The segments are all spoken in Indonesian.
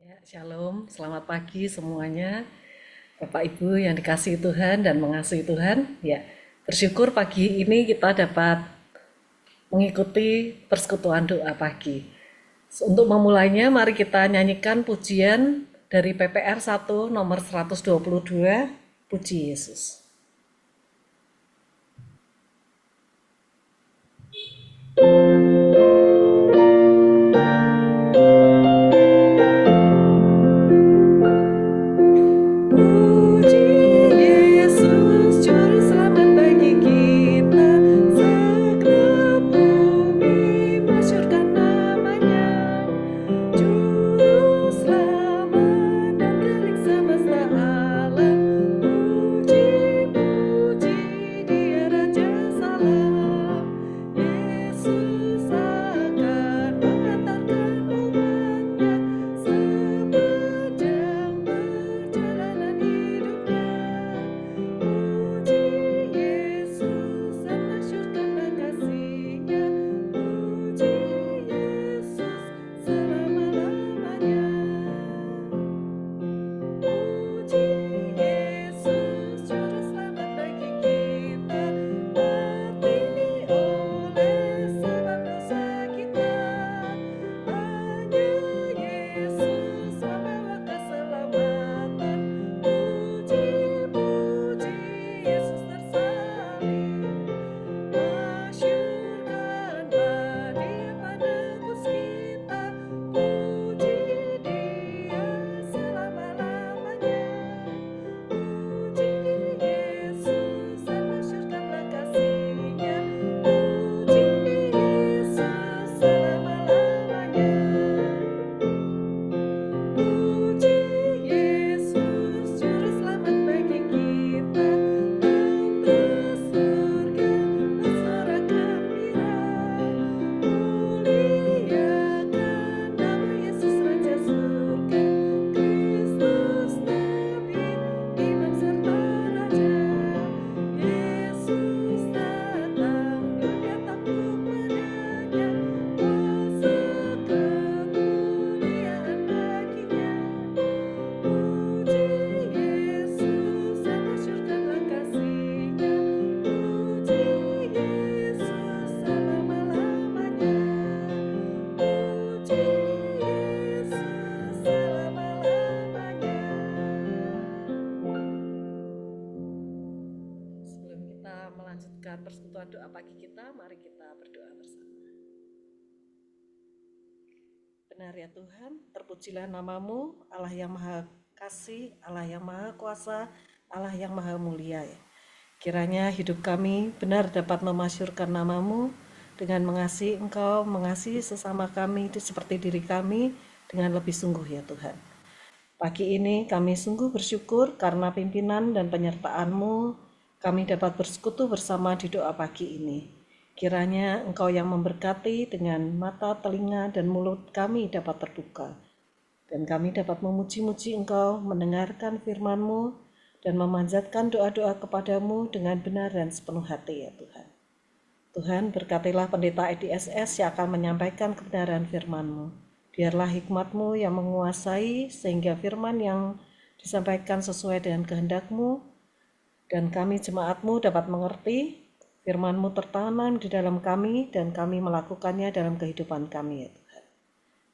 Ya, shalom, selamat pagi semuanya. Bapak Ibu yang dikasihi Tuhan dan mengasihi Tuhan. Ya, bersyukur pagi ini kita dapat mengikuti persekutuan doa pagi. Untuk memulainya, mari kita nyanyikan pujian dari PPR 1 nomor 122, Puji Yesus. Melanjutkan persekutuan doa pagi kita, mari kita berdoa bersama. Benar ya Tuhan, terpujilah namamu, Allah yang maha kasih, Allah yang maha kuasa, Allah yang maha mulia ya. Kiranya hidup kami benar dapat memasyurkan namamu dengan mengasihi Engkau, mengasihi sesama kami seperti diri kami dengan lebih sungguh ya Tuhan. Pagi ini kami sungguh bersyukur karena pimpinan dan penyertaan-Mu kami dapat bersekutu bersama di doa pagi ini. Kiranya Engkau yang memberkati dengan mata, telinga, dan mulut kami dapat terbuka. Dan kami dapat memuji-muji Engkau, mendengarkan firman-Mu, dan memanjatkan doa-doa kepadamu dengan benar dan sepenuh hati ya Tuhan. Tuhan berkatilah pendeta EDSS yang akan menyampaikan kebenaran firman-Mu. Biarlah hikmat-Mu yang menguasai sehingga firman yang disampaikan sesuai dengan kehendak-Mu, dan kami jemaat-Mu dapat mengerti, firman-Mu tertanam di dalam kami, dan kami melakukannya dalam kehidupan kami ya Tuhan.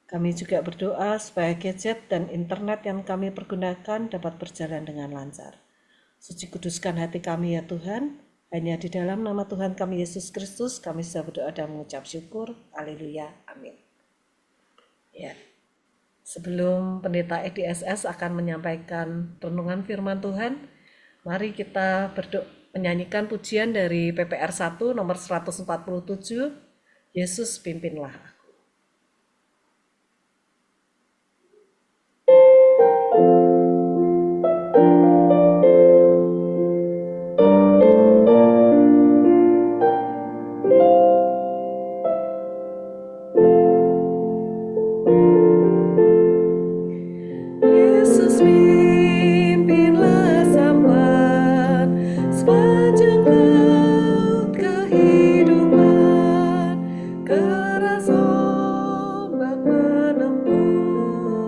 Kami juga berdoa supaya gadget dan internet yang kami pergunakan dapat berjalan dengan lancar. Suci kuduskan hati kami ya Tuhan, hanya di dalam nama Tuhan kami Yesus Kristus kami sudah berdoa dan mengucap syukur. Haleluya, amin. Ya, sebelum pendeta EDSS akan menyampaikan renungan firman Tuhan, mari kita menyanyikan pujian dari PPR 1 nomor 147, Yesus pimpinlah aku. Keras ombak menempuh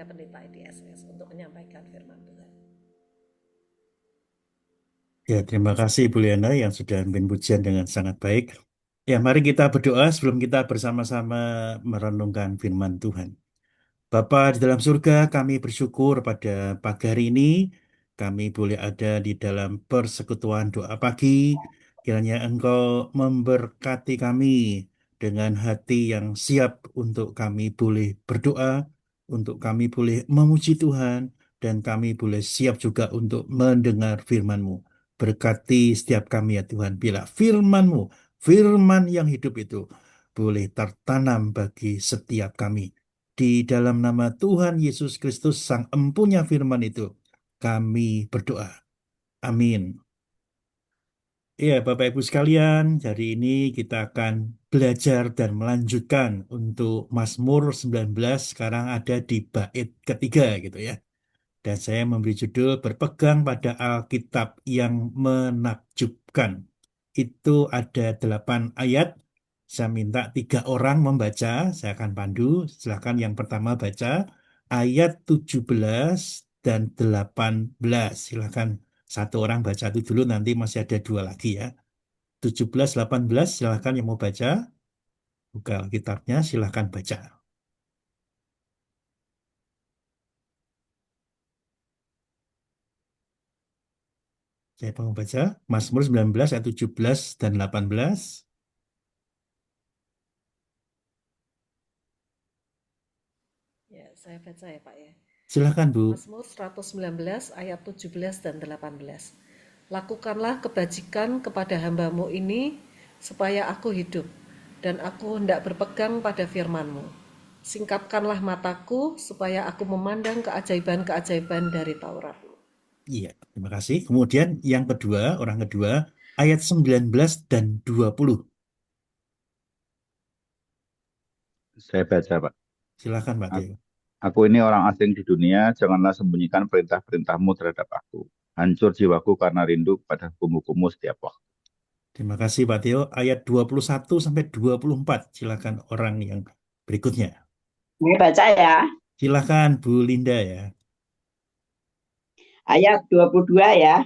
Pendeta IDSS untuk menyampaikan firman Tuhan. Ya, terima kasih Bu Liana yang sudah memimpin pujian dengan sangat baik. Ya, mari kita berdoa sebelum kita bersama-sama merenungkan firman Tuhan. Bapa di dalam surga, kami bersyukur pada pagi hari ini kami boleh ada di dalam persekutuan doa pagi. Kiranya Engkau memberkati kami dengan hati yang siap untuk kami boleh berdoa, untuk kami boleh memuji Tuhan, dan kami boleh siap juga untuk mendengar firman-Mu. Berkati setiap kami ya Tuhan, bila firman-Mu, firman yang hidup itu boleh tertanam bagi setiap kami. Di dalam nama Tuhan Yesus Kristus, Sang Empunya firman itu, kami berdoa. Amin. Ya, Bapak Ibu sekalian, hari ini kita akan belajar dan melanjutkan untuk Mazmur 19, sekarang ada di bait ketiga gitu ya. Dan saya memberi judul Berpegang pada Alkitab yang Menakjubkan. Itu ada 8 ayat. Saya minta 3 orang membaca. Saya akan pandu. Silakan yang pertama baca ayat 17 dan 18. Silakan satu orang baca itu dulu. Nanti masih ada 2 lagi ya. 17, 18. Silakan yang mau baca. Buka Alkitabnya. Silakan baca. Saya mau baca Mazmur 19 ayat 17 dan 18. Ya, saya baca ya Pak ya. Silakan Bu. Mazmur 119 ayat 17 dan 18. Lakukanlah kebajikan kepada hambamu ini supaya aku hidup dan aku hendak berpegang pada firmanmu. Singkapkanlah mataku supaya aku memandang keajaiban-keajaiban dari Tauratmu. Iya, terima kasih. Kemudian yang kedua, orang kedua, ayat 19 dan 20. Saya baca, Pak. Silakan Pak Aku, Teo. aku ini orang asing di dunia, janganlah sembunyikan perintah-perintahmu terhadap aku. Hancur jiwaku karena rindu pada hukum-hukummu setiap waktu. Terima kasih Pak Teo. Ayat 21 sampai 24. Silakan orang yang berikutnya. Saya baca ya, Silakan Bu Linda ya. ayat 22 ya.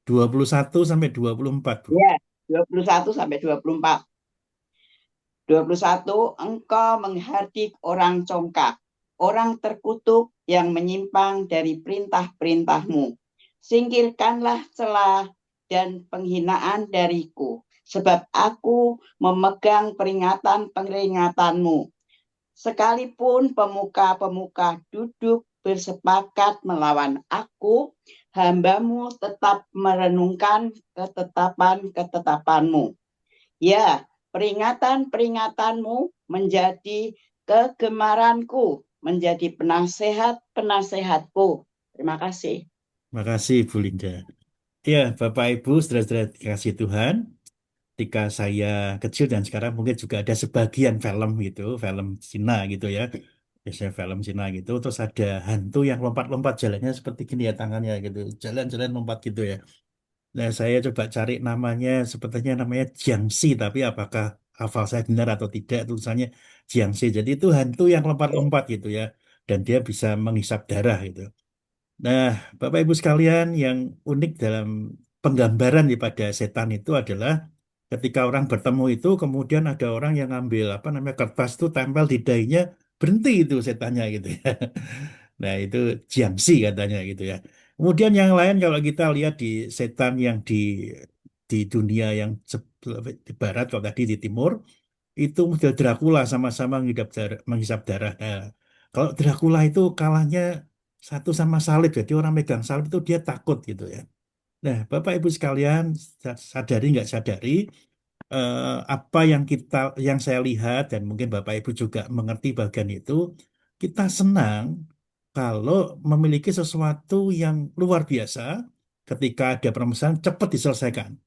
21 sampai 24, Bu. Ya, 21 sampai 24. 21, engkau menghardik orang congkak, orang terkutuk yang menyimpang dari perintah-perintahmu. Singkirkanlah celah dan penghinaan dariku, sebab aku memegang peringatan-peringatanmu. Sekalipun pemuka-pemuka duduk bersepakat melawan aku, hambamu tetap merenungkan ketetapan-ketetapanmu. Ya, peringatan-peringatanmu menjadi kegemaranku, menjadi penasehat-penasehatku. Terima kasih. Terima kasih Bu Linda. Ya, Bapak Ibu, saudara-saudara dikasih Tuhan. Ketika saya kecil dan sekarang mungkin juga ada sebagian film gitu, film Cina gitu ya. Biasanya film Cina gitu, terus ada hantu yang lompat-lompat jalannya seperti gini ya tangannya gitu, jalan-jalan lompat gitu ya. Nah, saya coba cari namanya, sepertinya namanya Jiangxi, tapi apakah hafal saya benar atau tidak, tulisannya Jiangxi. Jadi itu hantu yang lompat-lompat gitu ya, dan dia bisa menghisap darah gitu. Nah, Bapak Ibu sekalian, yang unik dalam penggambaran daripada setan itu adalah ketika orang bertemu itu, kemudian ada orang yang ngambil apa namanya kertas itu tempel di dahinya, berhenti itu setannya gitu ya. Nah, itu Jiangxi katanya gitu ya. Kemudian yang lain kalau kita lihat di setan yang di dunia yang di barat, kalau tadi di timur, itu model Dracula sama-sama menghisap darah. Nah, kalau Dracula itu kalahnya satu sama salib, jadi orang megang salib itu dia takut gitu ya. Nah, Bapak Ibu sekalian, sadari nggak sadari, apa yang saya lihat dan mungkin Bapak Ibu juga mengerti bagian itu, kita senang kalau memiliki sesuatu yang luar biasa ketika ada permasalahan cepat diselesaikan.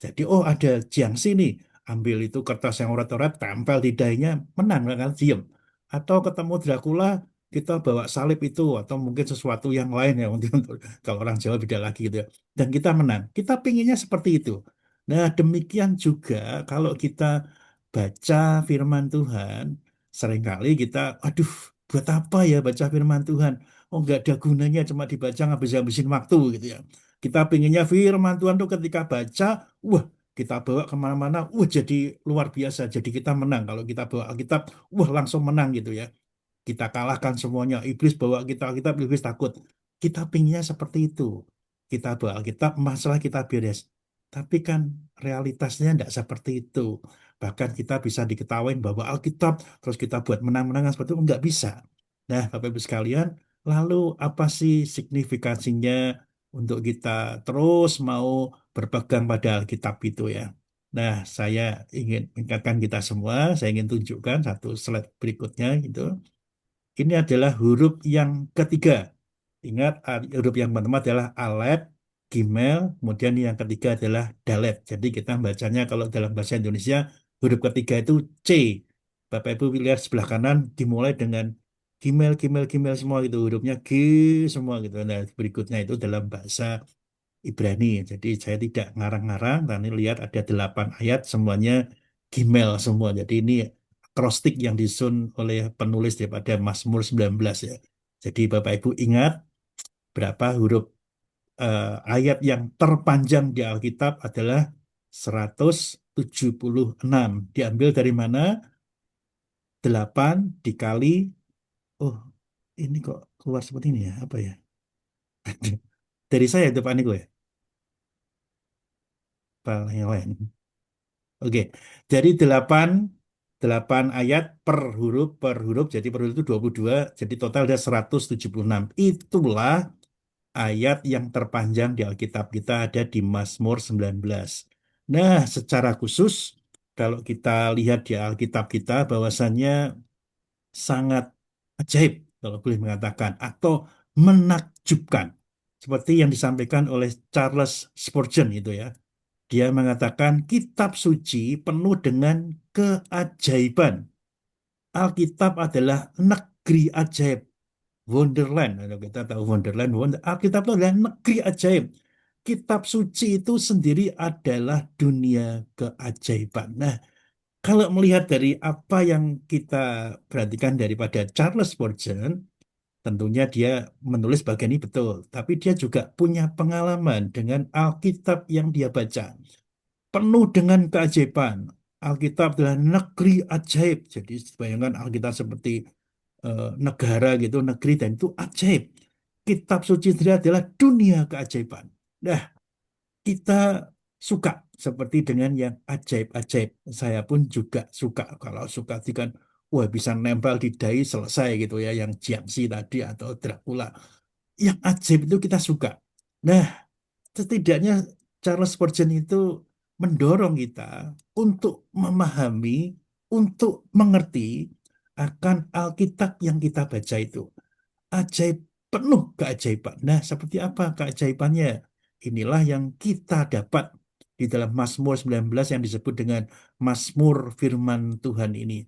Jadi, oh ada Jiangxi nih, ambil itu kertas yang orat-orat, tempel di dahinya, menang nggak kan, diem. Atau ketemu Dracula, kita bawa salib itu, atau mungkin sesuatu yang lain ya, mungkin kalau orang Jawa beda lagi gitu ya. Dan kita menang. Kita pinginnya seperti itu. Nah, demikian juga kalau kita baca firman Tuhan, seringkali kita, aduh, buat apa ya baca firman Tuhan? Oh, nggak ada gunanya, cuma dibaca ngabis-ngabisin waktu gitu ya. Kita pinginnya firman Tuhan tuh ketika baca, wah kita bawa kemana-mana, jadi luar biasa. Jadi kita menang. Kalau kita bawa Alkitab, wah langsung menang gitu ya. Kita kalahkan semuanya. Iblis bawa kita Alkitab, iblis takut. Kita pinginnya seperti itu. Kita bawa Alkitab, masalah kita beres. Tapi kan realitasnya tidak seperti itu. Bahkan kita bisa diketawain bahwa Alkitab, terus kita buat menang-menangan seperti itu, nggak bisa. Nah, Bapak Ibu sekalian, lalu apa sih signifikansinya untuk kita terus mau berpegang pada Alkitab itu ya? Nah, saya ingin ingatkan kita semua, saya ingin tunjukkan satu slide berikutnya itu. Ini adalah huruf yang ketiga. Ingat, huruf yang pertama adalah Alef, Gimel, kemudian yang ketiga adalah Dalet. Jadi kita bacanya kalau dalam bahasa Indonesia, huruf ketiga itu C. Bapak Ibu lihat sebelah kanan dimulai dengan Gimel, Gimel, Gimel semua itu. Hurufnya G semua gitu. Nah, berikutnya itu dalam bahasa Ibrani. Jadi saya tidak ngarang-ngarang, tapi lihat ada 8 ayat semuanya Gimel semua. Jadi ini akrostik yang disusun oleh penulis daripada Mazmur 19 ya. Jadi Bapak Ibu ingat berapa huruf ayat yang terpanjang di Alkitab adalah 176. Diambil dari mana? 8 dikali, oh ini kok keluar seperti ini ya, apa ya? Dari saya itu Pak Niko ya? Apa yang lain? Oke, jadi 8 ayat per huruf, jadi per huruf itu 22, jadi total ada 176. Itulah ayat yang terpanjang di Alkitab kita ada di Mazmur 19. Nah, secara khusus kalau kita lihat di Alkitab kita bahwasannya sangat ajaib kalau boleh mengatakan atau menakjubkan seperti yang disampaikan oleh Charles Spurgeon itu ya. Dia mengatakan kitab suci penuh dengan keajaiban. Alkitab adalah negeri ajaib. Wonderland. Kalau kita tahu Wonderland, Alkitab itu adalah negeri ajaib. Kitab suci itu sendiri adalah dunia keajaiban. Nah, kalau melihat dari apa yang kita perhatikan daripada Charles Spurgeon, tentunya dia menulis bagian ini betul. Tapi dia juga punya pengalaman dengan Alkitab yang dia baca penuh dengan keajaiban. Alkitab adalah negeri ajaib. Jadi bayangkan Alkitab seperti negara gitu, negeri dan itu ajaib. Kitab suci sendiri adalah dunia keajaiban. Nah, kita suka seperti dengan yang ajaib-ajaib. Saya pun juga suka. Kalau suka itu kan, wah bisa nempel di dahi selesai gitu ya, yang Jiangxi tadi atau Dracula. Yang ajaib itu kita suka. Nah, setidaknya Charles Spurgeon itu mendorong kita untuk memahami, untuk mengerti akan Alkitab yang kita baca itu. Ajaib, penuh keajaiban. Nah, seperti apa keajaibannya? Inilah yang kita dapat di dalam Mazmur 19 yang disebut dengan Mazmur Firman Tuhan ini.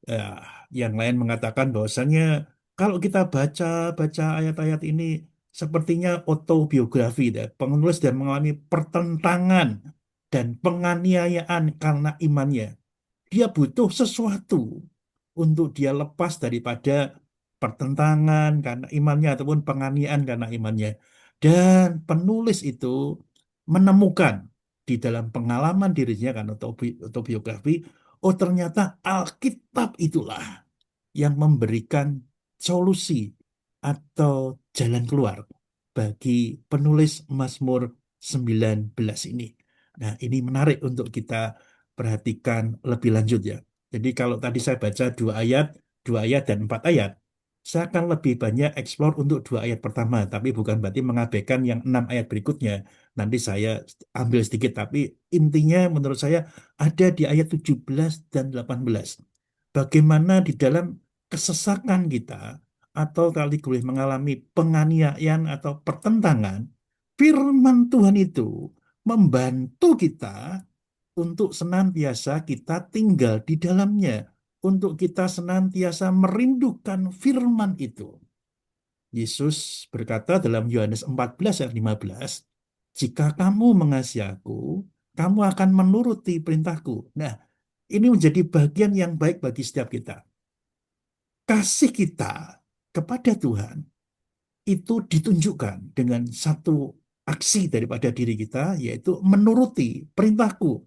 Eh, yang lain mengatakan bahwasannya kalau kita baca ayat-ayat ini sepertinya autobiografi, penulis dan mengalami pertentangan dan penganiayaan karena imannya. Dia butuh sesuatu untuk dia lepas daripada pertentangan karena imannya ataupun penganiayaan karena imannya. Dan penulis itu menemukan di dalam pengalaman dirinya kan autobiografi, oh ternyata Alkitab itulah yang memberikan solusi atau jalan keluar bagi penulis Mazmur 19 ini. Nah, ini menarik untuk kita perhatikan lebih lanjut ya. Jadi kalau tadi saya baca 2 ayat dan 4 ayat, saya akan lebih banyak explore untuk 2 ayat pertama, tapi bukan berarti mengabaikan yang 6 ayat berikutnya. Nanti saya ambil sedikit, tapi intinya menurut saya ada di ayat 17 dan 18. Bagaimana di dalam kesesakan kita, atau kali boleh mengalami penganiayaan atau pertentangan, firman Tuhan itu membantu kita untuk senantiasa kita tinggal di dalamnya, untuk kita senantiasa merindukan firman itu. Yesus berkata dalam Yohanes 14 ayat 15, jika kamu mengasihi aku, kamu akan menuruti perintahku. Nah, ini menjadi bagian yang baik bagi setiap kita. kasih kita kepada Tuhan itu ditunjukkan dengan satu aksi daripada diri kita, yaitu menuruti perintahku.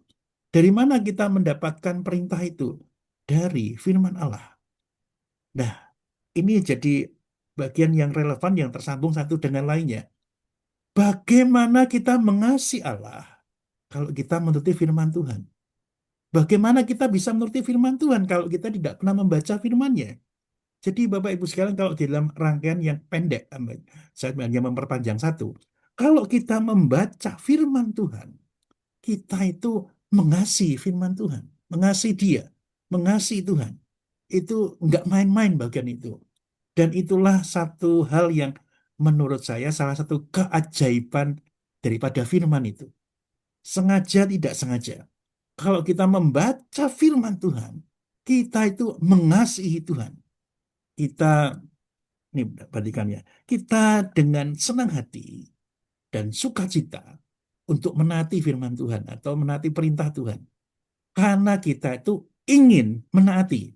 Dari mana kita mendapatkan perintah itu? Dari firman Allah. Nah, ini jadi bagian yang relevan yang tersambung satu dengan lainnya. Bagaimana kita mengasihi Allah kalau kita menuruti firman Tuhan? Bagaimana kita bisa menuruti firman Tuhan kalau kita tidak pernah membaca firman-Nya? Jadi Bapak Ibu sekalian, kalau di dalam rangkaian yang pendek, saya hanya memperpanjang satu. Kalau kita membaca firman Tuhan, kita itu mengasihi firman Tuhan, mengasihi Dia, mengasihi Tuhan. Itu nggak main-main bagian itu. Dan itulah satu hal yang menurut saya salah satu keajaiban daripada firman itu. Sengaja tidak sengaja. Kalau kita membaca firman Tuhan, kita itu mengasihi Tuhan. Kita, ini perhatikan ya, kita dengan senang hati dan sukacita untuk menaati firman Tuhan atau menaati perintah Tuhan. Karena kita itu ingin menaati.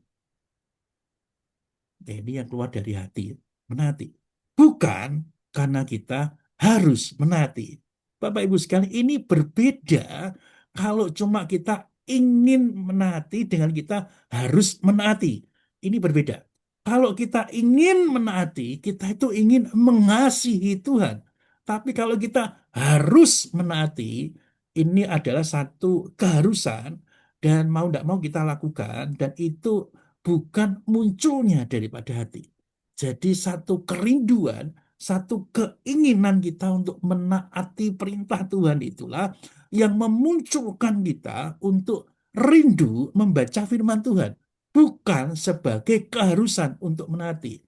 Ini yang keluar dari hati, menaati. Bukan karena kita harus menaati. Bapak Ibu sekalian, ini berbeda kalau cuma kita ingin menaati dengan kita harus menaati. Ini berbeda. Kalau kita ingin menaati, kita itu ingin mengasihi Tuhan. Tapi kalau kita harus menaati, ini adalah satu keharusan dan mau tidak mau kita lakukan, dan itu bukan munculnya daripada hati. Jadi satu kerinduan, satu keinginan kita untuk menaati perintah Tuhan itulah yang memunculkan kita untuk rindu membaca firman Tuhan. Bukan sebagai keharusan untuk menaati.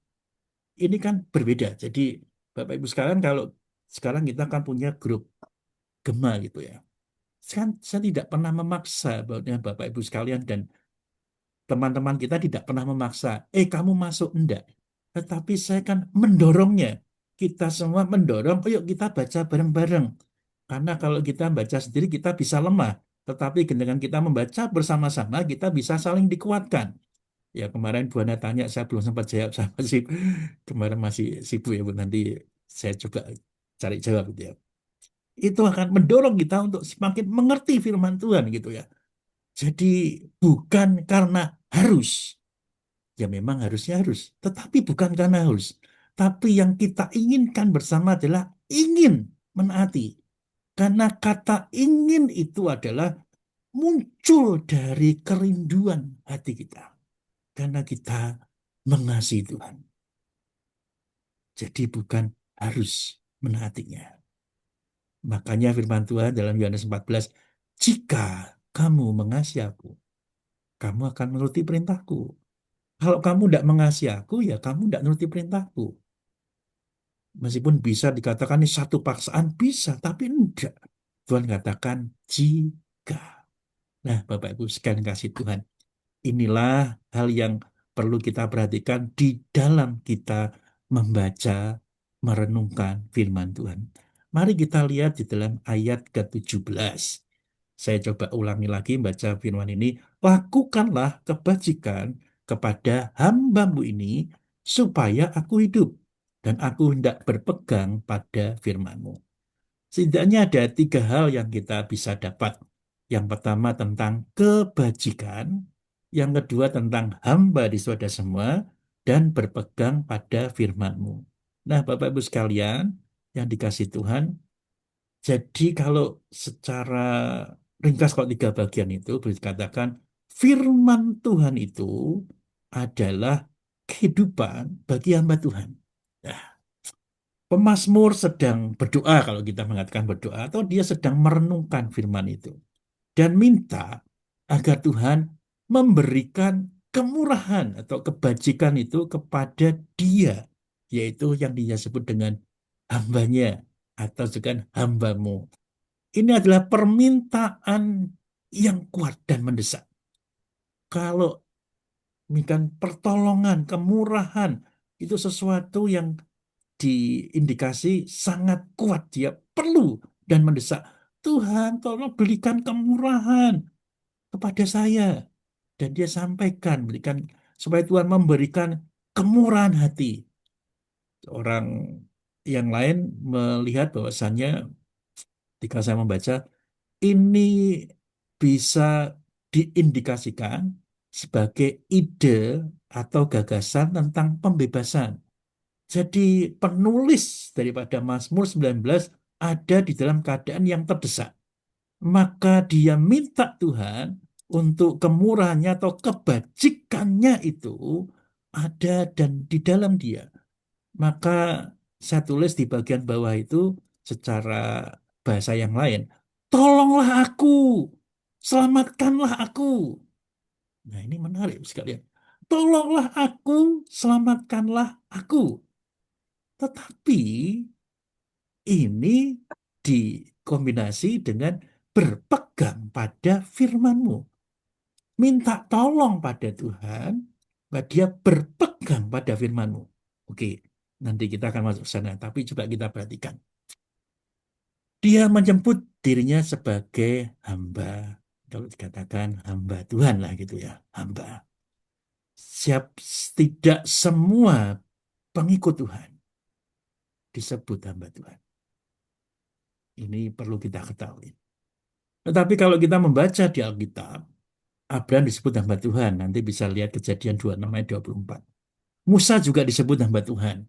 Ini kan berbeda. Jadi Bapak Ibu sekalian, kalau sekarang kita kan punya grup Gema gitu ya. Saya tidak pernah memaksa Bapak Ibu sekalian dan teman-teman kita tidak pernah memaksa, kamu masuk, enggak. Tetapi saya kan mendorongnya. Kita semua mendorong, yuk kita baca bareng-bareng. Karena kalau kita baca sendiri kita bisa lemah. Tetapi dengan kita membaca bersama-sama kita bisa saling dikuatkan. Ya kemarin Bu Ana tanya, saya belum sempat jawab sama sih. Kemarin masih sibuk ya Bu, nanti saya coba cari jawab gitu ya. Itu akan mendorong kita untuk semakin mengerti firman Tuhan gitu ya. Jadi bukan karena harus. Ya memang harusnya harus. Tetapi bukan karena harus. Tapi yang kita inginkan bersama adalah ingin menaati. Karena kata ingin itu adalah muncul dari kerinduan hati kita. Karena kita mengasihi Tuhan. Jadi bukan harus menaatinya. Makanya firman Tuhan dalam Yohanes 14, jika kamu mengasihi aku, kamu akan menuruti perintahku. Kalau kamu tidak mengasihi aku, ya kamu tidak menuruti perintahku. Meskipun bisa dikatakan ini satu paksaan, bisa, tapi enggak. Tuhan katakan jika. Nah, Bapak Ibu sekalian kasih Tuhan, inilah hal yang perlu kita perhatikan di dalam kita membaca, merenungkan firman Tuhan. Mari kita lihat di dalam ayat ke-17. Saya coba ulangi lagi baca firman ini. Lakukanlah kebajikan kepada hamba-Mu ini supaya aku hidup dan aku hendak berpegang pada firman-Mu. Setidaknya ada 3 hal yang kita bisa dapat. Yang pertama tentang kebajikan, yang kedua tentang hamba di saudara semua, dan berpegang pada firman-Mu. Nah, Bapak Ibu sekalian yang dikasih Tuhan, jadi kalau secara ringkas kalau 3 bagian itu boleh dikatakan firman Tuhan itu adalah kehidupan bagi hamba Tuhan. Nah, pemazmur sedang berdoa, kalau kita mengatakan berdoa, atau dia sedang merenungkan firman itu dan minta agar Tuhan memberikan kemurahan atau kebajikan itu kepada dia, yaitu yang dia sebut dengan hambanya atau juga hambamu. Ini adalah permintaan yang kuat dan mendesak. Kalau demikian pertolongan, kemurahan, itu sesuatu yang diindikasi sangat kuat, dia perlu dan mendesak. Tuhan, tolong berikan kemurahan kepada saya. Dan dia sampaikan, berikan supaya Tuhan memberikan kemurahan hati. Orang yang lain melihat bahwasannya ketika saya membaca ini bisa diindikasikan sebagai ide atau gagasan tentang pembebasan. Jadi penulis daripada Mazmur 19 ada di dalam keadaan yang terdesak. Maka dia minta Tuhan untuk kemurahannya atau kebajikannya itu ada dan di dalam dia. Maka saya tulis di bagian bawah itu secara bahasa yang lain. Tolonglah aku, selamatkanlah aku. Nah ini menarik sekalian. Tolonglah aku, selamatkanlah aku. Tetapi ini dikombinasi dengan berpegang pada firman-Mu. Minta tolong pada Tuhan, bahwa dia berpegang pada firman-Mu. Oke, nanti kita akan masuk ke sana, tapi coba kita perhatikan. Dia menjemput dirinya sebagai hamba. Kalau dikatakan hamba Tuhan lah gitu ya, hamba. Siap, tidak semua pengikut Tuhan disebut hamba Tuhan. Ini perlu kita ketahui. Tetapi kalau kita membaca di Alkitab, Abraham disebut hamba Tuhan. Nanti bisa lihat Kejadian 26 ayat 24. Musa juga disebut hamba Tuhan.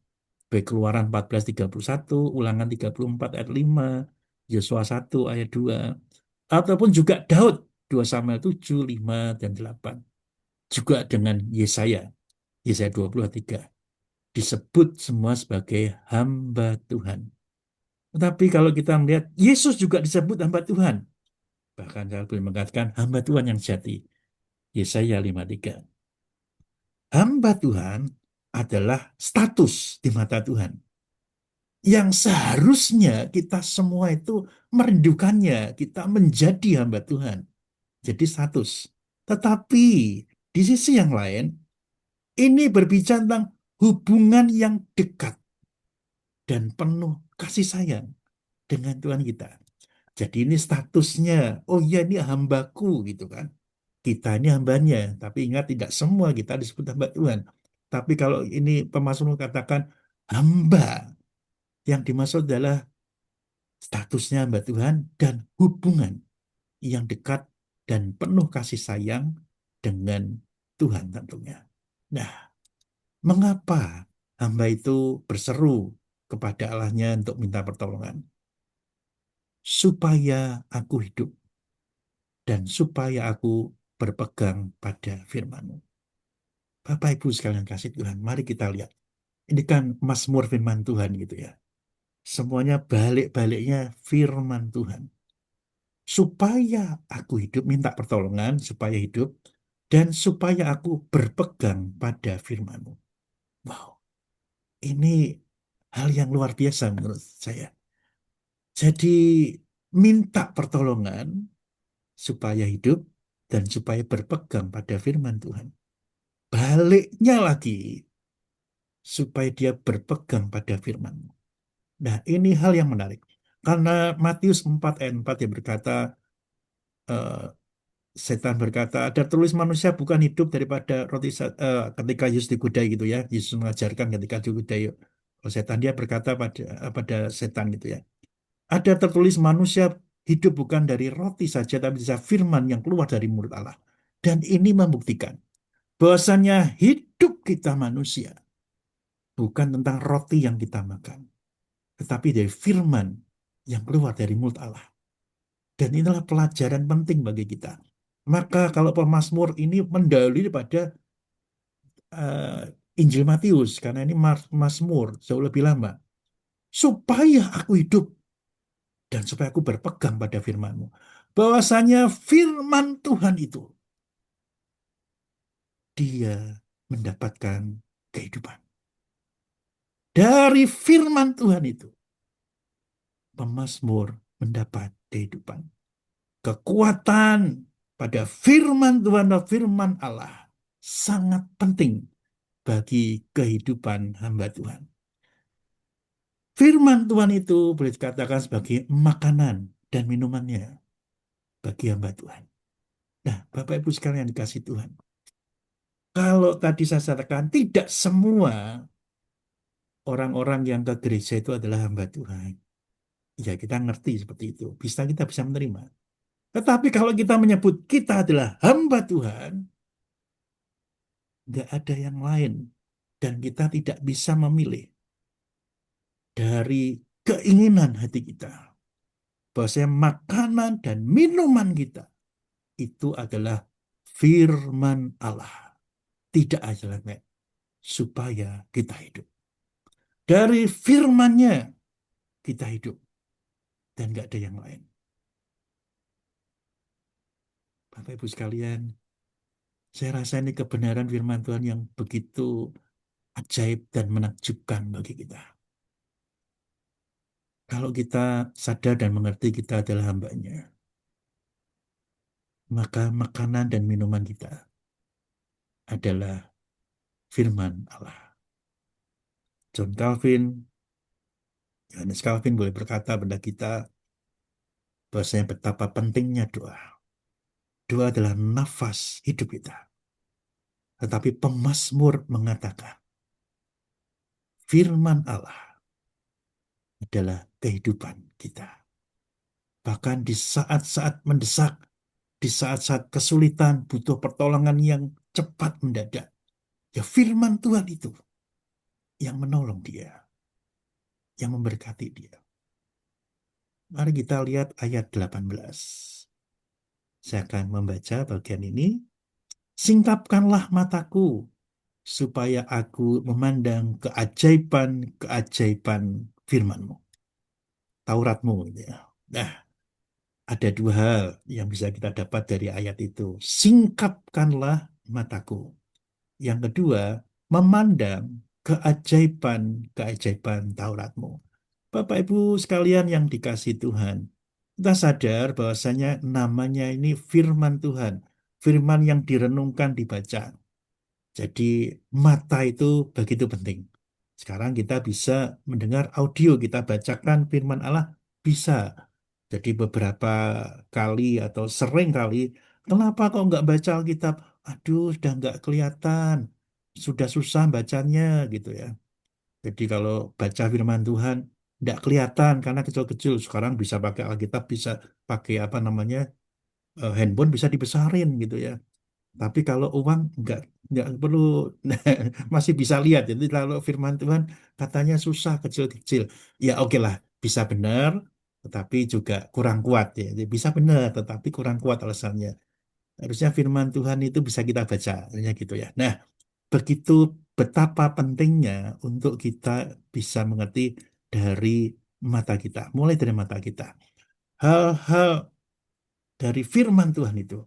Baik Keluaran 14:31, Ulangan 34 ayat 5, Yosua 1 ayat 2, ataupun juga Daud 2 Samuel 7, 5, dan 8. Juga dengan Yesaya 20 ayat 3. Disebut semua sebagai hamba Tuhan. Tetapi kalau kita melihat Yesus juga disebut hamba Tuhan. Bahkan saya boleh mengatakan hamba Tuhan yang sejati. Yesaya 5:3. Hamba Tuhan adalah status di mata Tuhan yang seharusnya kita semua itu merindukannya, kita menjadi hamba Tuhan. Jadi status. Tetapi di sisi yang lain, ini berbicara tentang hubungan yang dekat dan penuh kasih sayang dengan Tuhan kita. Jadi ini statusnya, oh iya ini hambaku gitu kan. Kita ini hambanya, tapi ingat tidak semua kita disebut hamba Tuhan. Tapi kalau ini pemazmur katakan hamba, yang dimaksud adalah statusnya hamba Tuhan dan hubungan yang dekat dan penuh kasih sayang dengan Tuhan tentunya. Nah, mengapa hamba itu berseru kepada Allahnya untuk minta pertolongan? Supaya aku hidup dan supaya aku berpegang pada firman-Mu. Bapak Ibu sekalian kasih Tuhan, mari kita lihat. Ini kan Mazmur firman Tuhan gitu ya. Semuanya balik-baliknya firman Tuhan. Supaya aku hidup, minta pertolongan supaya hidup, dan supaya aku berpegang pada firman-Mu. Wow, ini hal yang luar biasa menurut saya. Jadi minta pertolongan supaya hidup dan supaya berpegang pada firman Tuhan. Baliknya lagi, supaya dia berpegang pada firman-Mu. Nah, ini hal yang menarik. Karena Matius 4 ayat 4 yang berkata, eh, setan berkata, ada tulis manusia bukan hidup daripada roti ketika Yesus digodai gitu ya. Yesus mengajarkan ketika digodai oleh setan, dia berkata pada setan gitu ya. Ada tertulis manusia hidup bukan dari roti saja, tapi bisa firman yang keluar dari mulut Allah. Dan ini membuktikan bahwasanya hidup kita manusia bukan tentang roti yang kita makan, tetapi dari firman yang keluar dari mulut Allah. Dan inilah pelajaran penting bagi kita. Maka kalau pemazmur ini mendahului pada Injil Matius, karena ini Mazmur jauh lebih lama. Supaya aku hidup dan supaya aku berpegang pada firman-Mu. Bahwasanya firman Tuhan itu, dia mendapatkan kehidupan. Dari firman Tuhan itu, pemazmur mendapat kehidupan. Kekuatan pada firman Tuhan dan firman Allah sangat penting bagi kehidupan hamba Tuhan. Firman Tuhan itu boleh dikatakan sebagai makanan dan minumannya bagi hamba Tuhan. Nah, Bapak Ibu sekalian yang dikasih Tuhan, Kalau tadi saya katakan tidak semua orang-orang yang ke gereja itu adalah hamba Tuhan. Ya kita ngerti seperti itu. Kita bisa menerima. Tetapi kalau kita menyebut kita adalah hamba Tuhan, nggak ada yang lain. Dan kita tidak bisa memilih dari keinginan hati kita. Bahwasanya makanan dan minuman kita itu adalah firman Allah. Tidak aja lain supaya kita hidup. Dari firman-Nya kita hidup. Dan nggak ada yang lain. Bapak Ibu sekalian, saya rasa ini kebenaran firman Tuhan yang begitu ajaib dan menakjubkan bagi kita. Kalau kita sadar dan mengerti kita adalah hamba-Nya, maka makanan dan minuman kita adalah firman Allah. John Calvin, Johannes Calvin boleh berkata pada kita bahwasanya betapa pentingnya doa. Doa adalah nafas hidup kita. Tetapi pemazmur mengatakan firman Allah adalah kehidupan kita. Bahkan di saat-saat mendesak, di saat-saat kesulitan, butuh pertolongan yang cepat mendadak. Ya firman Tuhan itu yang menolong dia, yang memberkati dia. Mari kita lihat ayat 18. Saya akan membaca bagian ini. Singkapkanlah mataku, supaya aku memandang keajaiban-keajaiban firman-Mu, Taurat-Mu. Gitu ya. Nah, ada dua hal yang bisa kita dapat dari ayat itu. Singkapkanlah mataku. Yang kedua, memandang keajaiban-keajaiban Taurat-Mu. Bapak Ibu sekalian yang dikasihi Tuhan, kita sadar bahwasanya namanya ini firman Tuhan. Firman yang direnungkan, dibaca. Jadi mata itu begitu penting. Sekarang kita bisa mendengar audio, kita bacakan firman Allah, bisa. Jadi beberapa kali atau sering kali, kenapa kok nggak baca Alkitab? Aduh, sudah nggak kelihatan, sudah susah bacanya gitu ya. Jadi kalau baca firman Tuhan, nggak kelihatan karena kecil-kecil. Sekarang bisa pakai Alkitab, bisa pakai apa namanya, handphone bisa dibesarin gitu ya. Tapi kalau uang nggak perlu masih bisa lihat. Jadi kalau firman Tuhan katanya susah kecil-kecil. Ya oke lah, bisa benar, tetapi juga kurang kuat ya. Jadi bisa benar, tetapi kurang kuat alasannya. Harusnya firman Tuhan itu bisa kita baca, ya gitu ya. Nah, begitu betapa pentingnya untuk kita bisa mengerti dari mata kita, mulai dari mata kita. Hal-hal dari firman Tuhan itu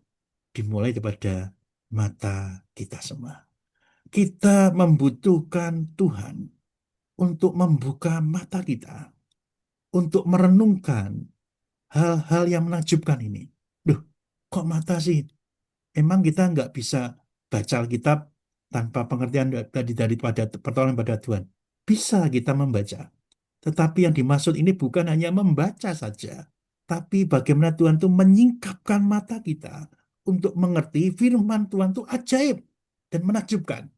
dimulai daripada mata kita semua. Kita membutuhkan Tuhan untuk membuka mata kita, untuk merenungkan hal-hal yang menakjubkan ini. Duh, kok mata sih? Emang kita nggak bisa baca Alkitab tanpa pengertian daripada pertolongan pada Tuhan. Bisa kita membaca. Tetapi yang dimaksud ini bukan hanya membaca saja. Tapi bagaimana Tuhan itu menyingkapkan mata kita untuk mengerti firman Tuhan itu ajaib dan menakjubkan.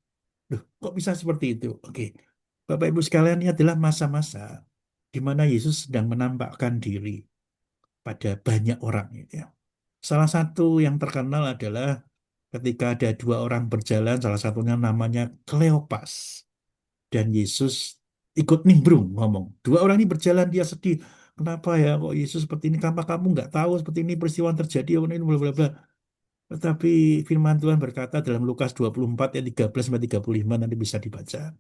Duh, kok bisa seperti itu? Oke, Bapak Ibu sekalian, ini adalah masa-masa di mana Yesus sedang menampakkan diri pada banyak orang. Gitu ya. Salah satu yang terkenal adalah ketika ada dua orang berjalan, salah satunya namanya Kleopas. Dan Yesus ikut nimbrung ngomong. Dua orang ini berjalan, dia sedih. Kenapa ya kok Yesus seperti ini? Kenapa kamu nggak tahu seperti ini peristiwa yang terjadi? Ini bla bla bla. Tetapi firman Tuhan berkata dalam Lukas 24 ayat 13 sampai 35 nanti bisa dibaca.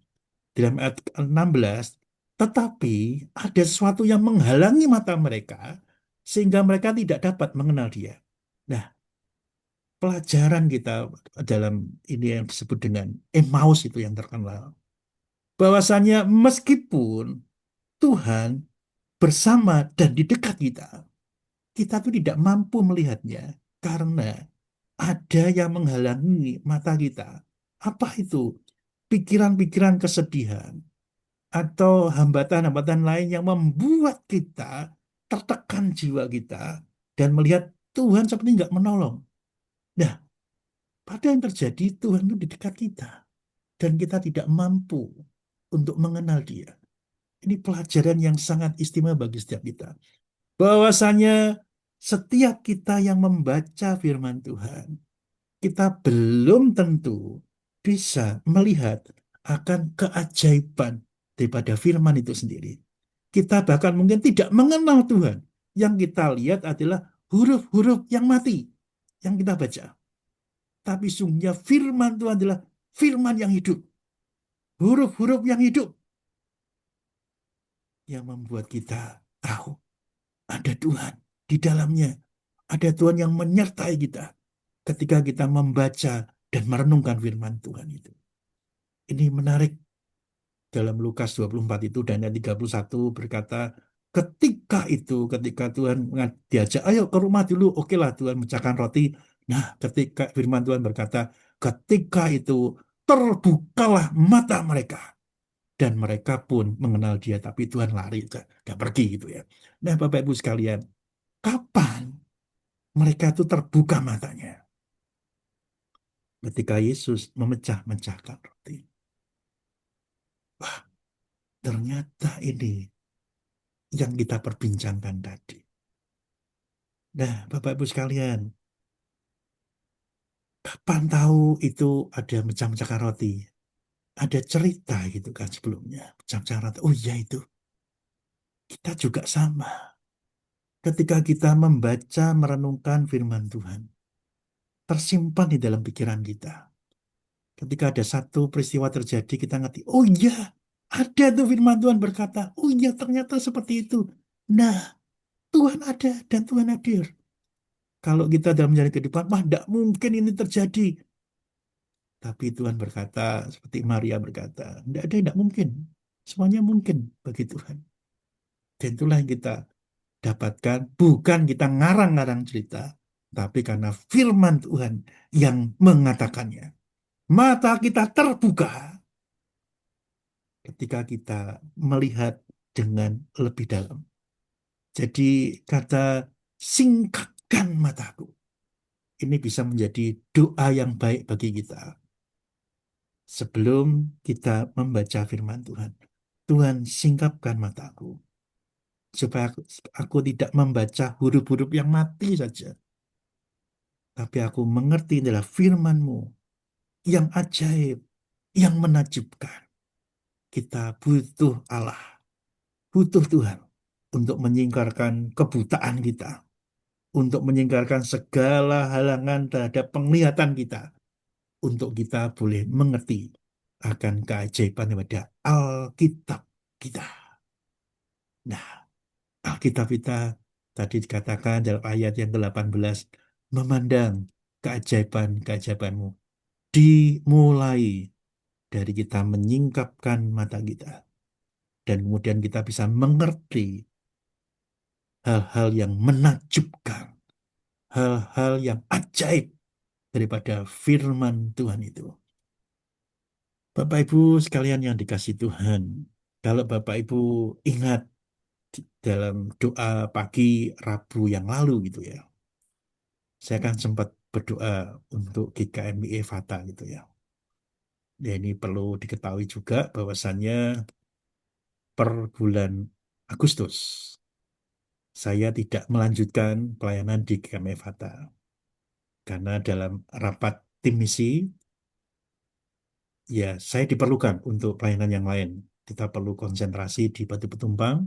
Dalam ayat 16, tetapi ada sesuatu yang menghalangi mata mereka sehingga mereka tidak dapat mengenal dia. Nah, pelajaran kita dalam ini yang disebut dengan Emmaus itu yang terkenal. Bahwasanya meskipun Tuhan bersama dan di dekat kita, kita tuh tidak mampu melihatnya karena ada yang menghalangi mata kita. Apa itu? Pikiran-pikiran kesedihan atau hambatan-hambatan lain yang membuat kita tertekan jiwa kita dan melihat Tuhan seperti nggak menolong. Nah, Pada yang terjadi, Tuhan itu di dekat kita. Dan kita tidak mampu untuk mengenal Dia. Ini pelajaran yang sangat istimewa bagi setiap kita. Bahwasanya setiap kita yang membaca firman Tuhan, kita belum tentu bisa melihat akan keajaiban daripada firman itu sendiri. Kita bahkan mungkin tidak mengenal Tuhan. Yang kita lihat adalah huruf-huruf yang mati yang kita baca. Tapi sungguhnya firman Tuhan adalah firman yang hidup. Huruf-huruf yang hidup. Yang membuat kita tahu ada Tuhan di dalamnya. Ada Tuhan yang menyertai kita ketika kita membaca dan merenungkan firman Tuhan itu. Ini menarik dalam Lukas 24 itu dan ayat 31 berkata, ketika Tuhan diajak, ayo ke rumah dulu, oke lah Tuhan mecahkan roti. Nah, ketika firman Tuhan berkata, ketika itu terbukalah mata mereka. Dan mereka pun mengenal Dia, tapi Tuhan lari, udah pergi gitu ya. Nah, Bapak Ibu sekalian, kapan mereka itu terbuka matanya? Ketika Yesus memecah-mecahkan roti. Wah, ternyata ini yang kita perbincangkan tadi. Nah, Bapak Ibu sekalian, kapan tahu itu ada mecah-mecahkan roti? Ada cerita gitu kan sebelumnya, mecah-mecahkan roti. Oh iya itu, kita juga sama. Ketika kita membaca, merenungkan firman Tuhan, tersimpan di dalam pikiran kita. Ketika ada satu peristiwa terjadi, kita ngerti, oh iya, ada tuh firman Tuhan berkata, oh iya ternyata seperti itu. Nah, Tuhan ada dan Tuhan hadir. Kalau kita dalam menjalani kehidupan, wah tidak mungkin ini terjadi. Tapi Tuhan berkata, seperti Maria berkata, tidak ada yang tidak mungkin. Semuanya mungkin bagi Tuhan. Dan itulah yang kita dapatkan, bukan kita ngarang-ngarang cerita, tapi karena firman Tuhan yang mengatakannya. Mata kita terbuka ketika kita melihat dengan lebih dalam. Jadi kata singkapkan mataku. Ini bisa menjadi doa yang baik bagi kita. Sebelum kita membaca firman Tuhan. Tuhan singkapkan mataku. Supaya aku tidak membaca huruf-huruf yang mati saja. Tapi aku mengerti adalah firman-Mu yang ajaib, yang menakjubkan. Kita butuh Allah, butuh Tuhan untuk menyingkarkan kebutaan kita, untuk menyingkarkan segala halangan terhadap penglihatan kita, untuk kita boleh mengerti akan keajaiban daripada Alkitab kita. Nah, Alkitab kita tadi dikatakan dalam ayat yang ke-18, memandang keajaiban-keajaiban-Mu dimulai dari kita menyingkapkan mata kita. Dan kemudian kita bisa mengerti hal-hal yang menakjubkan, hal-hal yang ajaib daripada firman Tuhan itu. Bapak Ibu sekalian yang dikasih Tuhan, kalau Bapak Ibu ingat dalam doa pagi Rabu yang lalu gitu ya, saya kan sempat berdoa untuk GKMI Fata gitu ya. Ya ini perlu diketahui juga bahwasannya per bulan Agustus saya tidak melanjutkan pelayanan di GKMI Fata. Karena dalam rapat tim misi, ya saya diperlukan untuk pelayanan yang lain. Kita perlu konsentrasi di Batu Petumpang,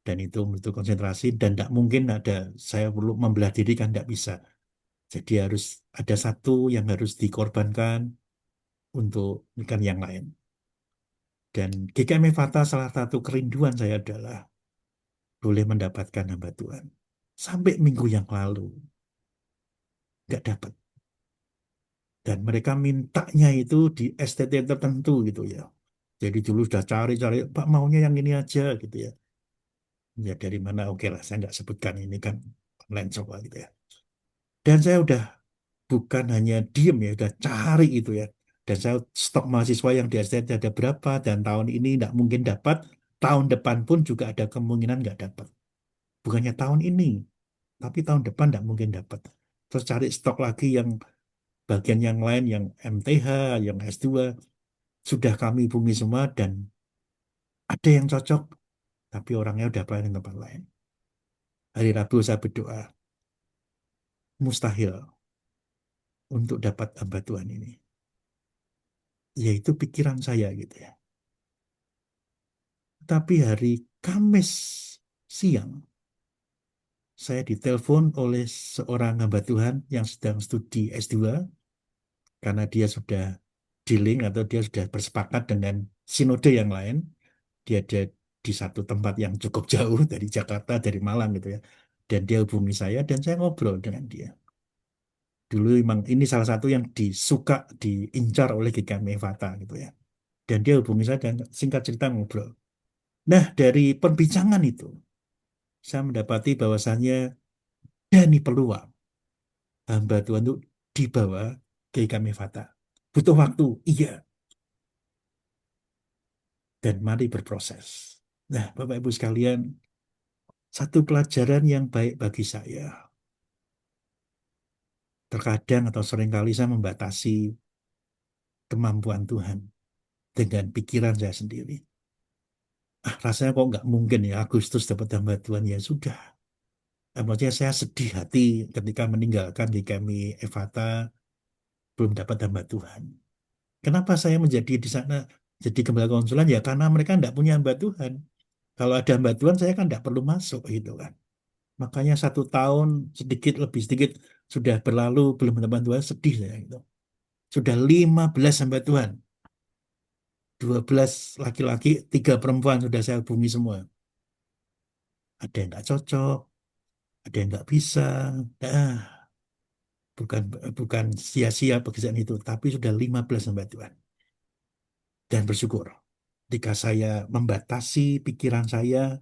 dan itu butuh konsentrasi, dan tidak mungkin saya perlu membelah diri kan tidak bisa. Jadi harus ada satu yang harus dikorbankan untuk ikan yang lain. Dan GKM Fata salah satu kerinduan saya adalah boleh mendapatkan hamba Tuhan. Sampai minggu yang lalu, nggak dapat. Dan mereka mintanya itu di STT tertentu gitu ya. Jadi dulu sudah cari-cari, Pak maunya yang ini aja gitu ya. Ya dari mana, oke lah, saya nggak sebutkan ini kan online coba gitu ya. Dan saya udah bukan hanya diem ya, udah cari itu ya. Dan saya stok mahasiswa yang di STT ada berapa, dan tahun ini nggak mungkin dapat, tahun depan pun juga ada kemungkinan nggak dapat. Bukannya tahun ini, tapi tahun depan nggak mungkin dapat. Terus cari stok lagi yang sebagian yang lain yang MTH, yang S2 sudah kami hubungi semua dan ada yang cocok, tapi orangnya udah pelayanan di tempat lain. Hari Rabu saya berdoa, mustahil untuk dapat hamba Tuhan ini. Yaitu pikiran saya gitu ya. Tapi hari Kamis siang, saya ditelepon oleh seorang hamba Tuhan yang sedang studi S2, karena dia sudah dealing atau dia sudah bersepakat dengan sinode yang lain. Dia ada di satu tempat yang cukup jauh dari Jakarta, dari Malang gitu ya. Dan dia hubungi saya dan saya ngobrol dengan dia. Dulu memang ini salah satu yang disuka, diincar oleh GKMI Fata gitu ya. Dan dia hubungi saya dan singkat cerita ngobrol. Nah, dari perbincangan itu, saya mendapati bahwasannya Dani peluang hamba Tuhan itu dibawa ke GKMI Fata. Butuh waktu, iya. Dan mari berproses. Nah, Bapak Ibu sekalian, satu pelajaran yang baik bagi saya. Terkadang atau seringkali saya membatasi kemampuan Tuhan dengan pikiran saya sendiri. Rasanya kok nggak mungkin ya Agustus dapat hamba Tuhan. Ya sudah. Maksudnya saya sedih hati ketika meninggalkan GKMI Evata belum dapat hamba Tuhan. Kenapa saya menjadi di sana jadi gembala konsulan? Ya karena mereka nggak punya hamba Tuhan. Kalau ada hamba Tuhan saya kan nggak perlu masuk gitu kan. Makanya 1 tahun sedikit lebih sedikit sudah berlalu belum mendapat Tuhan, sedih saya gitu. Sudah 15 hamba Tuhan. 12 laki-laki, 3 perempuan sudah saya hubungi semua. Ada yang nggak cocok, ada yang nggak bisa. Nah, bukan bukan sia-sia pekerjaan itu, tapi sudah 15 hamba Tuhan. Dan bersyukur, ketika saya membatasi pikiran saya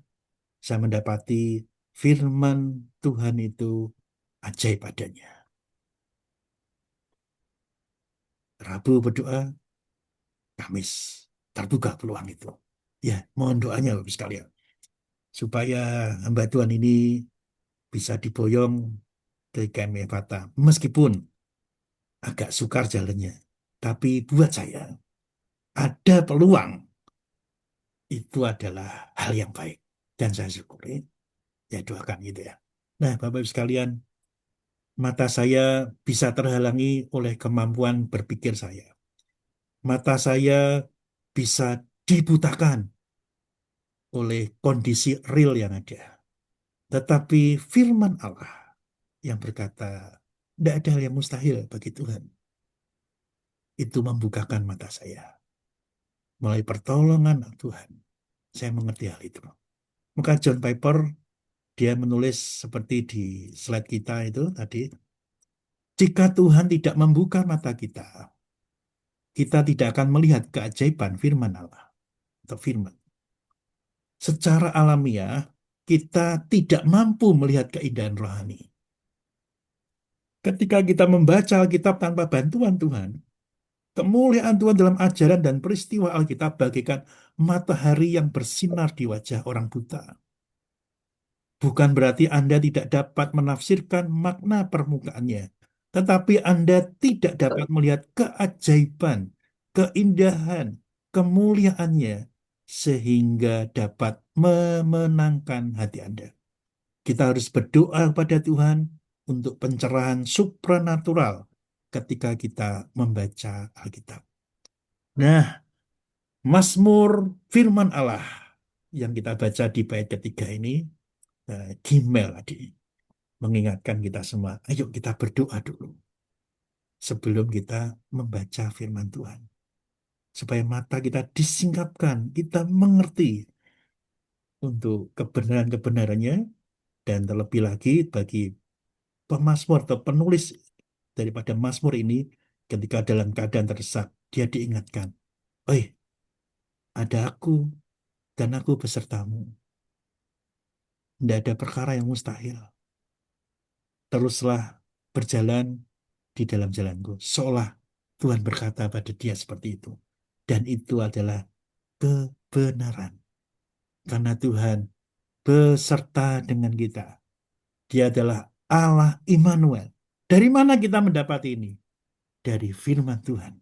mendapati firman Tuhan itu ajaib adanya. Rabu berdoa, Kamis terbuka peluang itu. Ya, mohon doanya Bapak sekalian, supaya hamba Tuhan ini bisa diboyong ke KMI Fata. Meskipun agak sukar jalannya, tapi buat saya ada peluang, itu adalah hal yang baik. Dan saya syukuri, ya doakan gitu ya. Nah, Bapak Ibu sekalian, mata saya bisa terhalangi oleh kemampuan berpikir saya. Mata saya bisa dibutakan oleh kondisi real yang ada. Tetapi firman Allah yang berkata, tidak ada hal yang mustahil bagi Tuhan. Itu membukakan mata saya. Melalui pertolongan Tuhan, saya mengerti hal itu. Maka John Piper, dia menulis seperti di slide kita itu tadi, jika Tuhan tidak membuka mata kita tidak akan melihat keajaiban firman Allah atau firman. Secara alamiah, kita tidak mampu melihat keindahan rohani. Ketika kita membaca Alkitab tanpa bantuan Tuhan, kemuliaan Tuhan dalam ajaran dan peristiwa Alkitab bagaikan matahari yang bersinar di wajah orang buta. Bukan berarti Anda tidak dapat menafsirkan makna permukaannya, tetapi Anda tidak dapat melihat keajaiban, keindahan, kemuliaannya, sehingga dapat memenangkan hati Anda. Kita harus berdoa kepada Tuhan untuk pencerahan supranatural ketika kita membaca Alkitab. Nah, Mazmur firman Allah yang kita baca di bait ketiga ini, Gimel tadi, mengingatkan kita semua, ayo kita berdoa dulu sebelum kita membaca firman Tuhan. Supaya mata kita disingkapkan, kita mengerti untuk kebenaran-kebenarannya, dan terlebih lagi bagi pemazmur atau penulis daripada Mazmur ini, ketika dalam keadaan terdesak, dia diingatkan, oi, ada aku dan aku besertamu. Tidak ada perkara yang mustahil. Teruslah berjalan di dalam jalanku. Seolah Tuhan berkata pada dia seperti itu. Dan itu adalah kebenaran. Karena Tuhan beserta dengan kita. Dia adalah Allah Immanuel. Dari mana kita mendapat ini? dari firman Tuhan.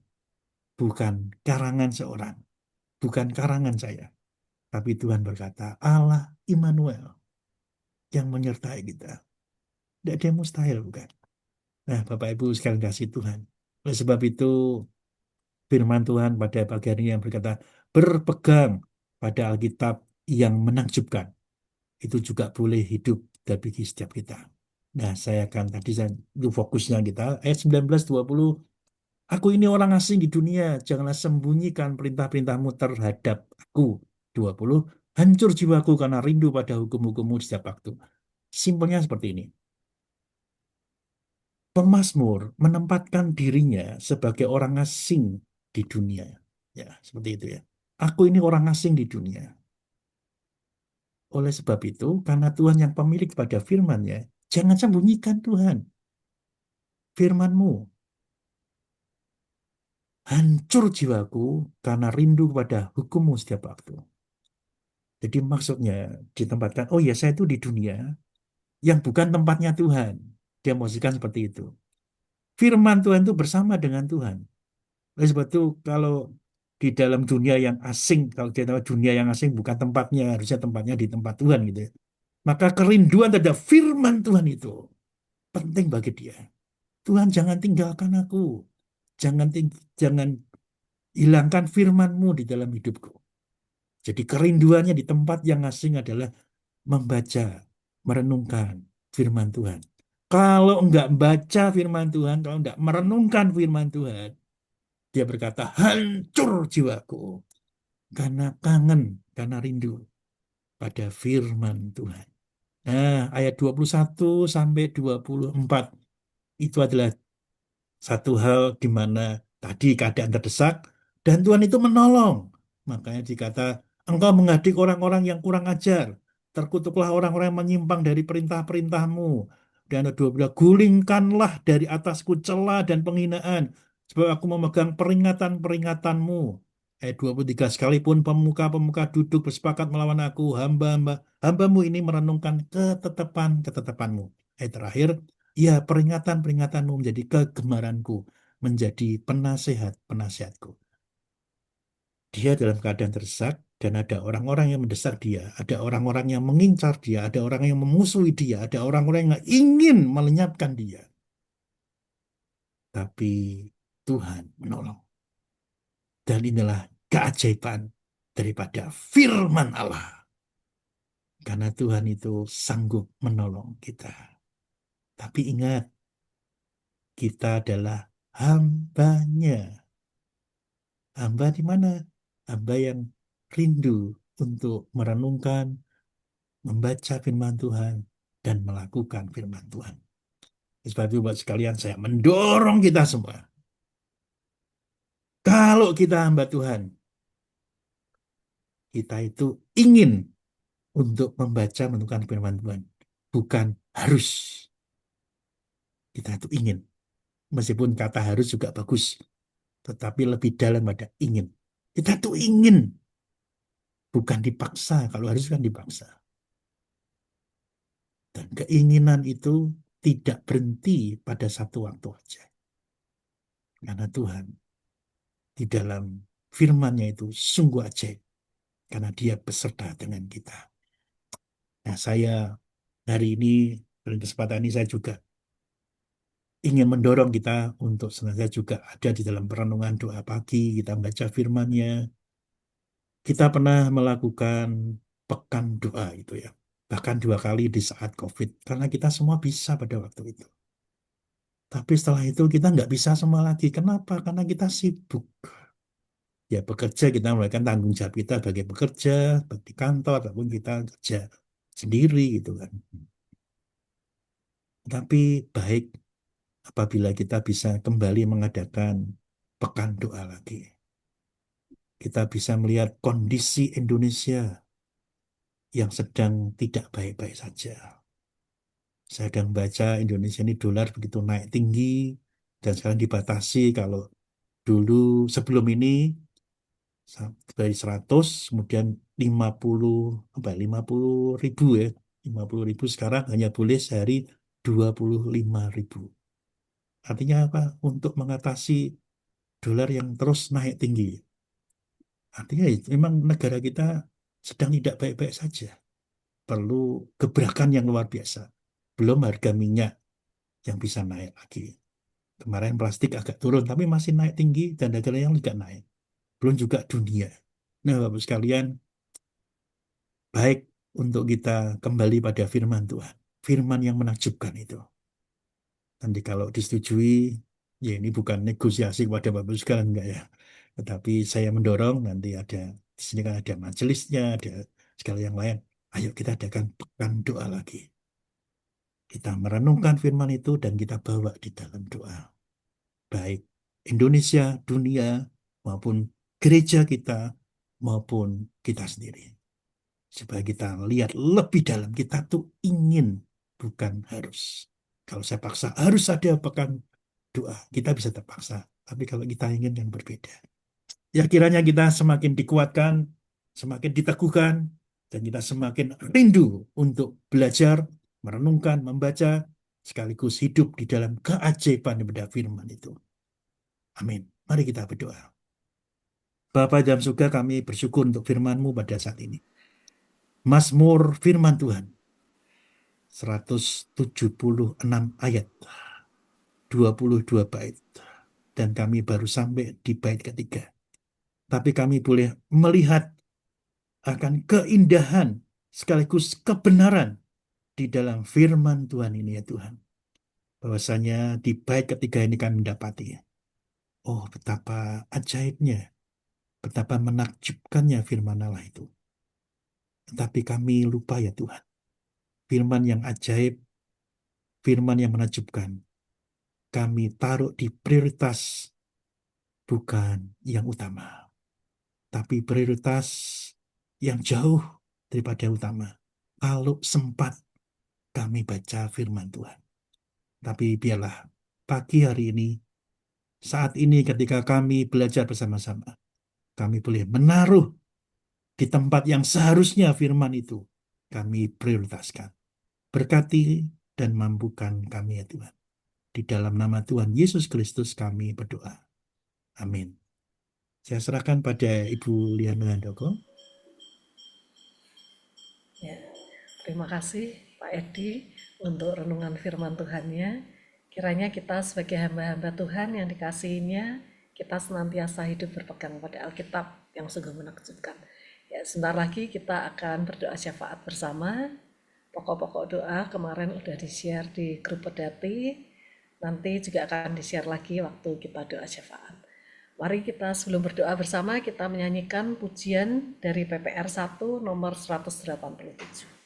Bukan karangan seorang, bukan karangan saya. Tapi Tuhan berkata, Allah Immanuel yang menyertai kita. Tidak ada yang mustahil, bukan? Nah, Bapak Ibu sekalian kasih Tuhan. Oleh sebab itu, firman Tuhan pada pagi hari ini yang berkata, berpegang pada Alkitab yang menakjubkan. Itu juga boleh hidup bagi setiap kita. Nah, saya akan itu fokusnya kita. Ayat 19-20, aku ini orang asing di dunia, janganlah sembunyikan perintah-perintahmu terhadap aku. 20, hancur jiwaku karena rindu pada hukum-hukummu setiap waktu. Simpelnya seperti ini. Pemazmur menempatkan dirinya sebagai orang asing di dunia. Ya, seperti itu ya. Aku ini orang asing di dunia. Oleh sebab itu, karena Tuhan yang pemilik pada firman-Nya, jangan sembunyikan Tuhan. Firman-Mu. Hancur jiwaku karena rindu pada hukum-Mu setiap waktu. Jadi maksudnya ditempatkan, oh ya saya itu di dunia yang bukan tempatnya Tuhan. Dia maksudkan seperti itu. Firman Tuhan itu bersama dengan Tuhan. Oleh sebab itu kalau di dalam dunia yang asing, kalau kita tahu dunia yang asing bukan tempatnya, harusnya tempatnya di tempat Tuhan gitu ya. Maka kerinduan terhadap firman Tuhan itu penting bagi dia. Tuhan jangan tinggalkan aku. Jangan hilangkan firman-Mu di dalam hidupku. Jadi kerinduannya di tempat yang asing adalah membaca, merenungkan firman Tuhan. Kalau enggak baca firman Tuhan, kalau enggak merenungkan firman Tuhan, dia berkata, hancur jiwaku. Karena kangen, karena rindu pada firman Tuhan. Nah, ayat 21 sampai 24 itu adalah satu hal di mana tadi keadaan terdesak dan Tuhan itu menolong. Makanya dikata, engkau mengadik orang-orang yang kurang ajar. Terkutuklah orang-orang yang menyimpang dari perintah-perintahmu. Dan ada 12, gulingkanlah dari atasku cela dan penghinaan. Sebab aku memegang peringatan-peringatanmu. Ayat 23, sekalipun pemuka-pemuka duduk bersepakat melawan aku, hambamu ini merenungkan ketetapan-ketetapanmu. Ayat terakhir, ya, peringatan-peringatanmu menjadi kegemaranku, menjadi penasehat-penasehatku. Dia dalam keadaan terdesak dan ada orang-orang yang mendesak dia, ada orang-orang yang mengincar dia, ada orang yang memusuhi dia, ada orang-orang yang ingin melenyapkan dia. Tapi Tuhan menolong. Dan inilah keajaiban daripada firman Allah. Karena Tuhan itu sanggup menolong kita. Tapi ingat, kita adalah hambanya. Hamba di mana? Hamba yang rindu untuk merenungkan, membaca firman Tuhan, dan melakukan firman Tuhan. Sebab itu buat sekalian saya mendorong kita semua. Kalau kita hamba Tuhan, kita itu ingin untuk membaca, merenungkan firman Tuhan. Bukan harus. Kita itu ingin. Meskipun kata harus juga bagus. Tetapi lebih dalam pada ingin. Kita tuh ingin. Bukan dipaksa. Kalau harus kan dipaksa. Dan keinginan itu tidak berhenti pada satu waktu saja. Karena Tuhan di dalam firman-Nya itu sungguh ajaib. Karena Dia beserta dengan kita. Nah, saya hari ini, dalam kesempatan ini saya juga ingin mendorong kita untuk senantiasa juga ada di dalam perenungan doa pagi, kita baca firman-Nya. Kita pernah melakukan pekan doa itu ya. Bahkan 2 kali di saat COVID. Karena kita semua bisa pada waktu itu. Tapi setelah itu kita nggak bisa semua lagi. Kenapa? Karena kita sibuk. Ya bekerja, kita melakukan tanggung jawab kita sebagai pekerja, di kantor, ataupun kita kerja sendiri gitu kan. Tapi baik apabila kita bisa kembali mengadakan pekan doa lagi. Kita bisa melihat kondisi Indonesia yang sedang tidak baik-baik saja. Saya sedang baca Indonesia ini dolar begitu naik tinggi dan sekarang dibatasi. Kalau dulu sebelum ini dari 100 kemudian 50 50.000 ya. 50.000 sekarang hanya boleh sehari 25.000. Artinya apa? Untuk mengatasi dolar yang terus naik tinggi. Artinya itu memang negara kita sedang tidak baik-baik saja. Perlu gebrakan yang luar biasa. Belum harga minyak yang bisa naik lagi. Kemarin plastik agak turun, tapi masih naik tinggi dan harga yang juga naik. Belum juga dunia. Nah, Bapak sekalian, baik untuk kita kembali pada firman Tuhan. Firman yang menakjubkan itu. Nanti kalau disetujui, ya ini bukan negosiasi kepada Bapak sekalian, enggak ya. Tetapi saya mendorong nanti ada, di sini kan ada majelisnya, ada segala yang lain. Ayo kita adakan pekan doa lagi. Kita merenungkan firman itu dan kita bawa di dalam doa. Baik Indonesia, dunia, maupun gereja kita, maupun kita sendiri. Supaya kita lihat lebih dalam. Kita tuh ingin, bukan harus. Kalau saya paksa, harus ada pekan doa. Kita bisa terpaksa. Tapi kalau kita ingin yang berbeda. Ya kiranya kita semakin dikuatkan, semakin diteguhkan, dan kita semakin rindu untuk belajar, merenungkan, membaca, sekaligus hidup di dalam keajaiban daripada firman itu. Amin. Mari kita berdoa. Bapa dalam surga, kami bersyukur untuk firman-Mu pada saat ini. Mazmur firman Tuhan, 176 ayat, 22 bait. Dan kami baru sampai di bait ketiga. Tapi kami boleh melihat akan keindahan sekaligus kebenaran di dalam firman Tuhan ini ya Tuhan. Bahwasanya di bait ketiga ini kami mendapati, oh betapa ajaibnya, betapa menakjubkannya firman Allah itu. Tetapi kami lupa ya Tuhan, firman yang ajaib, firman yang menakjubkan, kami taruh di prioritas bukan yang utama, tapi prioritas yang jauh daripada utama. Kalau sempat kami baca firman Tuhan. Tapi biarlah pagi hari ini, saat ini ketika kami belajar bersama-sama, kami boleh menaruh di tempat yang seharusnya firman itu kami prioritaskan. Berkati dan mampukan kami ya Tuhan. Di dalam nama Tuhan Yesus Kristus kami berdoa. Amin. Saya serahkan pada Ibu Liana Handoko. Ya, terima kasih Pak Edi untuk renungan firman Tuhannya. Kiranya kita sebagai hamba-hamba Tuhan yang dikasihinya, kita senantiasa hidup berpegang pada Alkitab yang sungguh menakjubkan. Ya, sebentar lagi kita akan berdoa syafaat bersama. Pokok-pokok doa kemarin udah di-share di grup Pedati. Nanti juga akan di-share lagi waktu kita doa syafaat. Mari kita sebelum berdoa bersama, kita menyanyikan pujian dari PPR 1 nomor 187.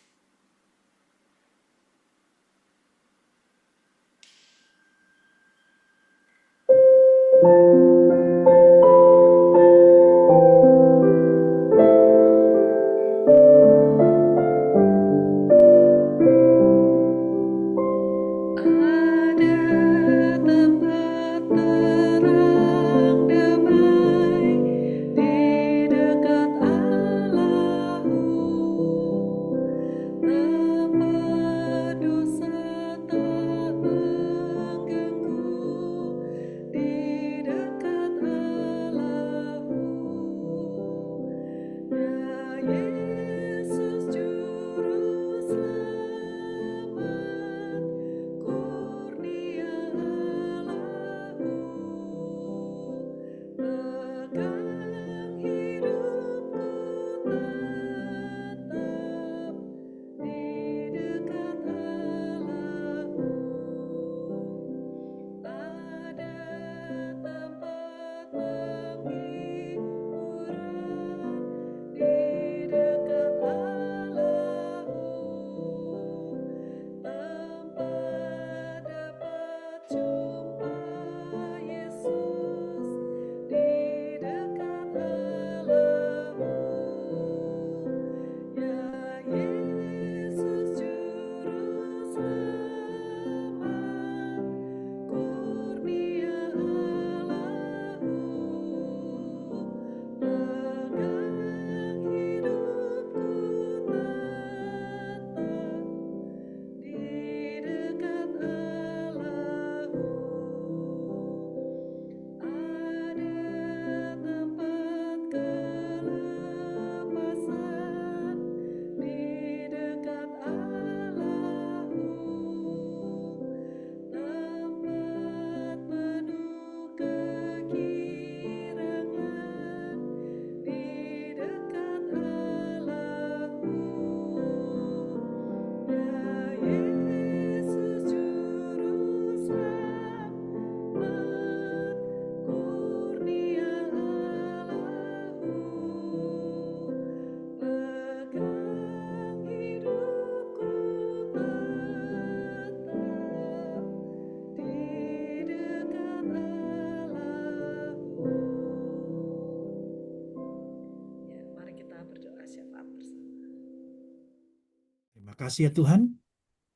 kasih ya Tuhan.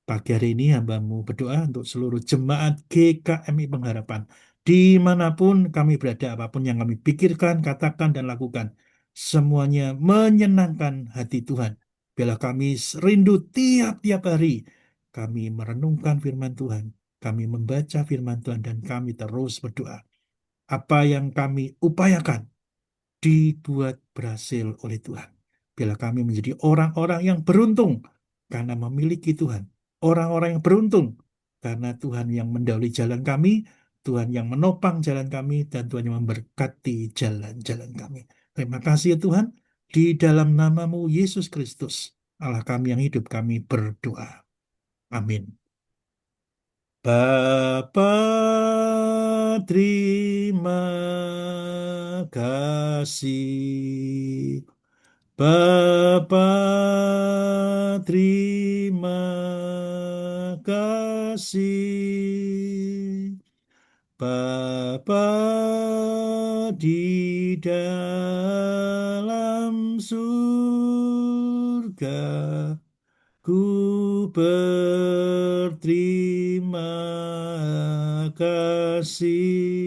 Pagi hari ini hambamu berdoa untuk seluruh jemaat GKMI Pengharapan. Dimanapun kami berada, apapun yang kami pikirkan, katakan, dan lakukan. Semuanya menyenangkan hati Tuhan. Bila kami rindu tiap-tiap hari, kami merenungkan firman Tuhan. Kami membaca firman Tuhan dan kami terus berdoa. Apa yang kami upayakan dibuat berhasil oleh Tuhan. Bila kami menjadi orang-orang yang beruntung karena memiliki Tuhan. Orang-orang yang beruntung karena Tuhan yang mendahului jalan kami, Tuhan yang menopang jalan kami, dan Tuhan yang memberkati jalan-jalan kami. Terima kasih ya Tuhan. Di dalam namamu Yesus Kristus, Allah kami yang hidup, kami berdoa. Amin. Bapa, terima kasih. Bapa, terima kasih. Bapa di dalam surga, ku berterima kasih.